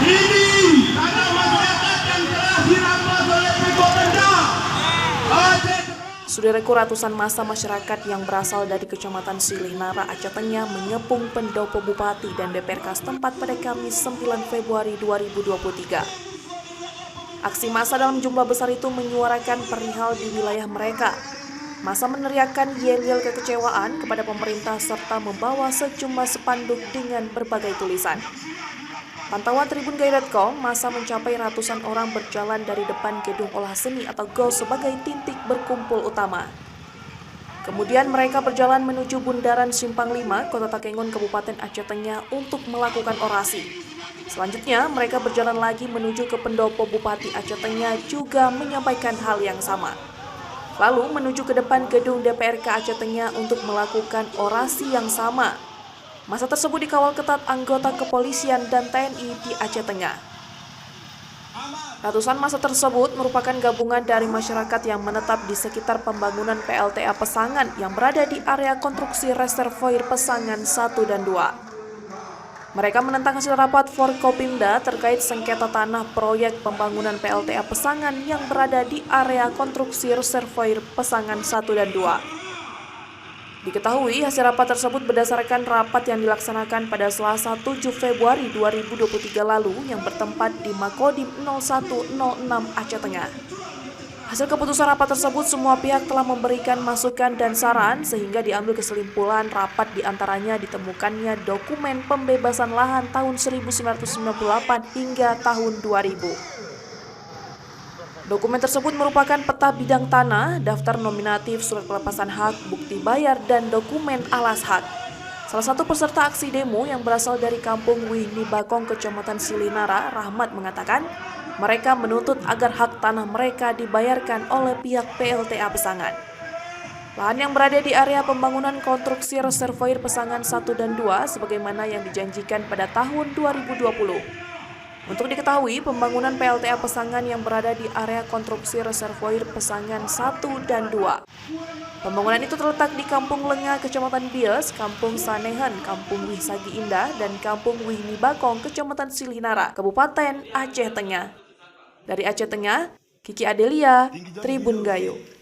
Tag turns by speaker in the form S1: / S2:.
S1: Ini tanah masyarakat yang telah dirampas oleh Pemda.
S2: Saudaraku, ratusan massa masyarakat yang berasal dari Kecamatan Silih Nara, Aceh Tengah mengepung pendopo Bupati dan DPRK setempat pada Kamis 9 Februari 2023. Aksi massa dalam jumlah besar itu menyuarakan perihal di wilayah mereka. Massa meneriakkan yel-yel kekecewaan kepada pemerintah serta membawa sejumlah spanduk dengan berbagai tulisan. Pantauan tribungayu.com, massa mencapai ratusan orang berjalan dari depan gedung olah seni atau GOL sebagai titik berkumpul utama. Kemudian mereka berjalan menuju Bundaran Simpang 5, Kota Takengon, Kabupaten Aceh Tengah untuk melakukan orasi. Selanjutnya, mereka berjalan lagi menuju ke pendopo Bupati Aceh Tengah juga menyampaikan hal yang sama. Lalu menuju ke depan gedung DPRK Aceh Tengah untuk melakukan orasi yang sama. Massa tersebut dikawal ketat anggota kepolisian dan TNI di Aceh Tengah. Ratusan massa tersebut merupakan gabungan dari masyarakat yang menetap di sekitar pembangunan PLTA Pesangan yang berada di area konstruksi reservoir Pesangan 1 dan 2. Mereka menentang hasil rapat Forkopimda terkait sengketa tanah proyek pembangunan PLTA Pesangan yang berada di area konstruksi reservoir Pesangan 1 dan 2. Diketahui hasil rapat tersebut berdasarkan rapat yang dilaksanakan pada Selasa 7 Februari 2023 lalu yang bertempat di Makodim 0106 Aceh Tengah. Hasil keputusan rapat tersebut, semua pihak telah memberikan masukan dan saran sehingga diambil kesimpulan rapat diantaranya ditemukannya dokumen pembebasan lahan tahun 1998 hingga tahun 2000. Dokumen tersebut merupakan peta bidang tanah, daftar nominatif, surat pelepasan hak, bukti bayar, dan dokumen alas hak. Salah satu peserta aksi demo yang berasal dari Kampung Wihni Bakong, Kecamatan Silih Nara, Rahmat, mengatakan mereka menuntut agar hak tanah mereka dibayarkan oleh pihak PLTA Pesangan. Lahan yang berada di area pembangunan konstruksi reservoir Pesangan 1 dan 2 sebagaimana yang dijanjikan pada tahun 2020. Untuk diketahui, pembangunan PLTA Pesangan yang berada di area konstruksi reservoir Pesangan 1 dan 2. Pembangunan itu terletak di Kampung Lengah, Kecamatan Bies, Kampung Sanehan, Kampung Wisagi Indah, dan Kampung Wihni Bakong, Kecamatan Silih Nara, Kabupaten Aceh Tengah. Dari Aceh Tengah, Kiki Adelia, Tribun Gayo.